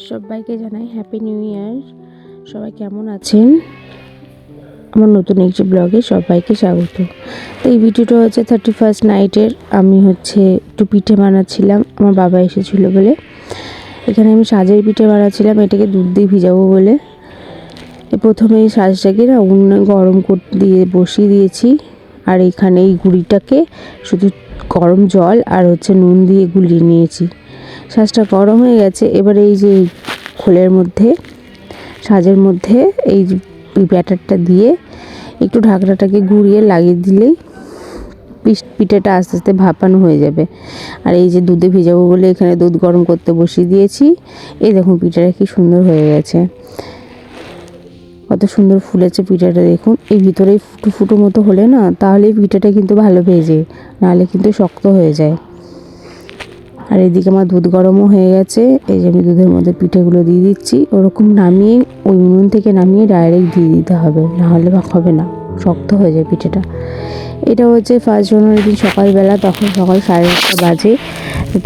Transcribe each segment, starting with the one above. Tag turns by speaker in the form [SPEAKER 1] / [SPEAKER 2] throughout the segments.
[SPEAKER 1] সবাইকে জানাই happy new year. সবাই কেমন আছেন? আমার নতুন একটি ব্লগে সবাইকে স্বাগত। তো এই ভিডিওটা হচ্ছে 31st নাইটের। আমি একটু পিঠে বানাচ্ছিলাম, আমার বাবা এসেছিল বলে। এখানে আমি সাজের পিঠে বানাচ্ছিলাম, এটাকে দুধ দিয়ে ভিজাবো বলে। প্রথমে এই সাজটাকে না উনুনে গরম করতে দিয়ে বসিয়ে দিয়েছি। আর এখানে এই গুঁড়িটাকে শুধু গরম জল আর নুন দিয়ে গুলিয়ে নিয়েছি। সাজটা গরম হয়ে গেছে। এবারে এই যে খোলের মধ্যে, সাজের মধ্যে এই ব্যাটারটা দিয়ে একটু ঢাকনাটাকে ঘুরিয়ে লাগিয়ে দিলেই পিঠেটা আস্তে আস্তে ভাপানো হয়ে যাবে। আর এই যে দুধে ভেজাবো বলে এখানে দুধ গরম করতে বসিয়ে দিয়েছি। এই দেখুন পিঠাটা কি সুন্দর হয়ে গেছে, কত সুন্দর ফুলেছে পিঠাটা। দেখুন এই ভিতরে ফুটো ফুটো মতো হলে না, তাহলেই পিঠাটা কিন্তু ভালো ভেজে, নাহলে কিন্তু শক্ত হয়ে যায়। আর এদিকে আমার দুধ গরমও হয়ে গেছে। এই যে আমি দুধের মধ্যে পিঠেগুলো দিয়ে দিচ্ছি। ওরকম নামিয়ে ওই উনুন থেকে নামিয়ে ডাইরেক্ট দিয়ে দিতে হবে, নাহলে হবে না, শক্ত হয়ে যায় পিঠেটা। এটা 1 জানুয়ারি দিন সকালবেলা, তখন সকাল 8:30 বাজে।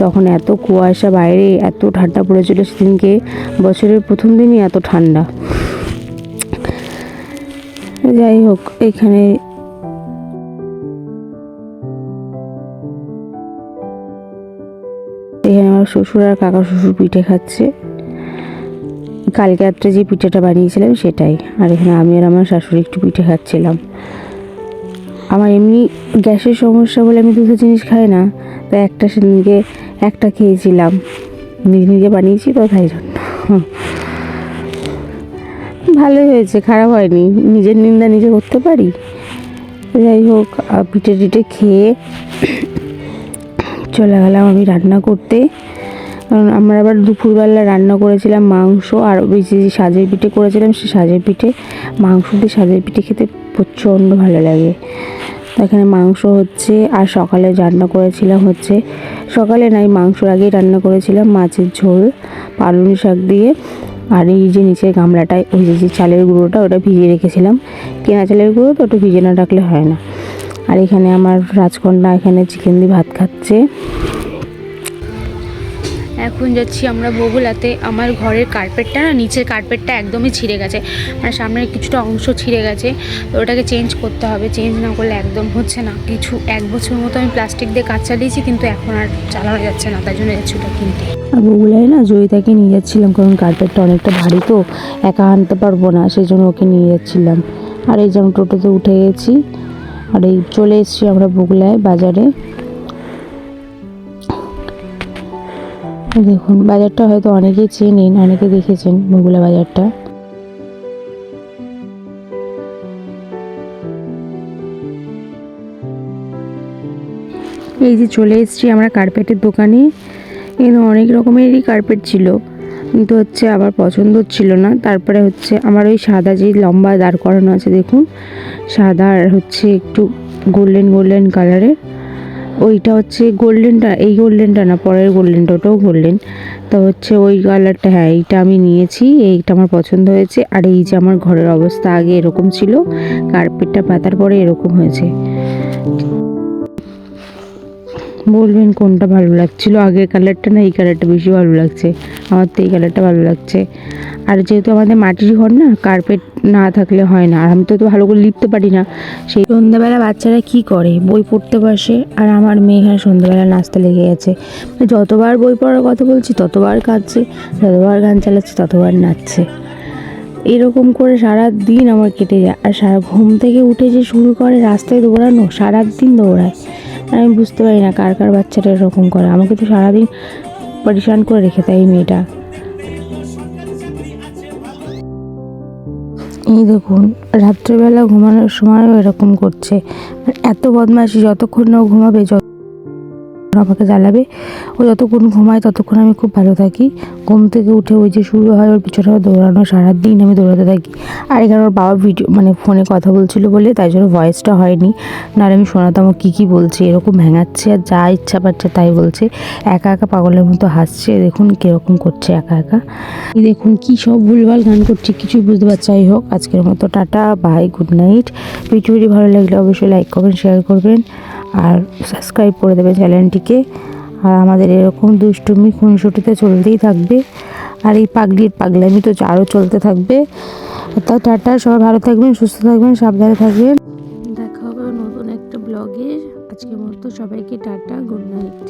[SPEAKER 1] তখন এত কুয়াশা, বাইরে এত ঠান্ডা পড়েছিল সেদিনকে। বছরের প্রথম দিনই এত ঠান্ডা। যাই হোক, এখানে আমার শ্বশুর আর কাকা শ্বশুর পিঠে খাচ্ছে। কালকে রাত্রে যে পিঠেটা বানিয়েছিলাম সেটাই। আর এখানে আমি আর আমার শাশুড়ি একটু পিঠে খাচ্ছিলাম। আমার এমনি গ্যাসের সমস্যা বলে আমি দুধের জিনিস খাই না, তাই সেদিনকে একটা খেয়েছিলাম। নিজে বানিয়েছি তো, তাই জন্য ভালোই হয়েছে, খারাপ হয়নি। নিজের নিন্দা নিজে করতে পারি। যাই হোক, পিঠে টিঠে খেয়ে চলে গেলাম আমি রান্না করতে। কারণ আমরা আবার দুপুরবেলা রান্না করেছিলাম মাংস, আর ওই যে সাজের পিঠে করেছিলাম, সে সাজের পিঠে, মাংস দিয়ে সাজের পিঠে খেতে প্রচণ্ড ভালো লাগে। এখানে মাংস হচ্ছে। আর সকালে রান্না করেছিলাম সকালে নাই, মাংসর আগেই রান্না করেছিলাম মাছের ঝোল পালং শাক দিয়ে। আর এই যে নিচের গামলাটায় ওই যে চালের গুঁড়োটা, ওটা ভিজিয়ে রেখেছিলাম। কেনা চালের গুঁড়ো তো, ওটা ভিজে না রাখলে হয় না। আর এখানে আমার রাজকন্যা এখানে চিকেন দিয়ে ভাত খাচ্ছে। এখন যাচ্ছি আমরা বগুলাতে। আমার ঘরের কার্পেটটা না, নিচের কার্পেটটা একদমই ছিঁড়ে গেছে, মানে সামনের কিছুটা অংশ ছিঁড়ে গেছে। তো ওটাকে চেঞ্জ করতে হবে। চেঞ্জ না করলে একদম হচ্ছে না। 1 বছর মতো আমি প্লাস্টিক দিয়ে কাজ চালিয়েছি, কিন্তু এখন আর চালানো যাচ্ছে না, তাই জন্য যাচ্ছি ওটা কিনতে। আর বগুলায় না জয়িতাকে নিয়ে যাচ্ছিলাম, কারণ কার্পেটটা অনেকটা ভারী তো, একা আনতে পারবো না, সেই জন্য ওকে নিয়ে যাচ্ছিলাম। আর এই যে আমি টোটোতে উঠে গেছি। আর এই চলে এসেছি আমরা বগুলায় বাজারে। দেখুন বাজারটা হয়তো অনেকেই চেনেন, অনেকে দেখেছেন বগুলা বাজারটা। এই যে চলে এসেছি আমরা কার্পেটের দোকানে। এখানে অনেক রকমেরই কার্পেট ছিল, কিন্তু আমার পছন্দ ছিল না। তারপরে আমার ওই সাদা যে লম্বা দাঁড় করানো আছে, দেখুন সাদা, আর একটু গোল্ডেন গোল্ডেন কালারের, ওইটা গোল্ডেনটা, এই গোল্ডেনটা না, পরের গোল্ডেনটা, ওটাও গোল্ডেন। তো ওই কালারটা, হ্যাঁ এইটা আমি নিয়েছি, এইটা আমার পছন্দ হয়েছে। আর এই যে আমার ঘরের অবস্থা আগে এরকম ছিল, কার্পেটটা পাতার পরে এরকম হয়েছে। বলবেন কোনটা ভালো লাগছিল, আগের কালারটা না এই কালারটা বেশি ভালো লাগছে? আমার তো এই কালারটা ভালো লাগছে। আর যেহেতু আমাদের মাটির ঘর না, কার্পেট না থাকলে হয় না। আর আমি তো ভালো করে লিখতে পারি না। সেই সন্ধ্যাবেলা বাচ্চারা কি করে, বই পড়তে বসে। আর আমার মেয়ে এখানে সন্ধ্যাবেলা নাচতে লেগে গেছে। যতবার বই পড়ার কথা বলছি ততবার কাঁদছে, যতবার গান চালাচ্ছি ততবার নাচছে। এরকম করে সারা দিন আমার কেটে যায়। আর সারা ঘুম থেকে উঠে যে শুরু করে রাস্তায় দৌড়ানো, সারা দিন দৌড়ায়। আমি বুঝতে পারি না কার কার বাচ্চাটা এরকম করে। আমাকে তো সারাদিন পরিশান করে রেখে দেয় এই মেয়েটা। এই দেখুন রাত্রেবেলা ঘুমানোর সময়ও এরকম করছে। এত বদমাইশি, যতক্ষণ না ঘুমাবে আমাকে জ্বালাবে। ও যতক্ষণ ঘুমায় ততক্ষণ আমি খুব ভালো থাকি। ঘুম থেকে উঠে ওই যে শুরু হয় ওর পিছনে দৌড়ানো, সারাদিন আমি দৌড়াতে থাকি। আর এখানে ওর বাবা ফোনে কথা বলছিল বলে তাই জন্য ভয়েসটা হয়নি, নাহলে আমি শোনাতাম ও কী বলছে। এরকম ভেঙাচ্ছে আর যা ইচ্ছা পাচ্ছে তাই বলছে। একা একা পাগলের মতো হাসছে, দেখুন কীরকম করছে একা একা। দেখুন কী সব ভুলভাল গান করছে, কিছুই বুঝতে পারছি। যাই হোক, আজকের মতো টাটা, বাই, গুড নাইট। ভিডিওটি ভালো লাগলে অবশ্যই লাইক করবেন, শেয়ার করবেন, আর সাবস্ক্রাইব করে দেবেন চ্যানেলটিকে। আর আমাদের এরকম দুষ্টুমি খুনসুটিতে চলতেই থাকবে। আর এই পাগলির পাগলামি তো আরও চলতে থাকবে। তা টাটা, সবাই ভালো থাকবেন, সুস্থ থাকবেন, সাবধানে থাকবেন। দেখা হবে নতুন একটা ব্লগে। আজকের মতো সবাইকে টাটা, গুড নাইট।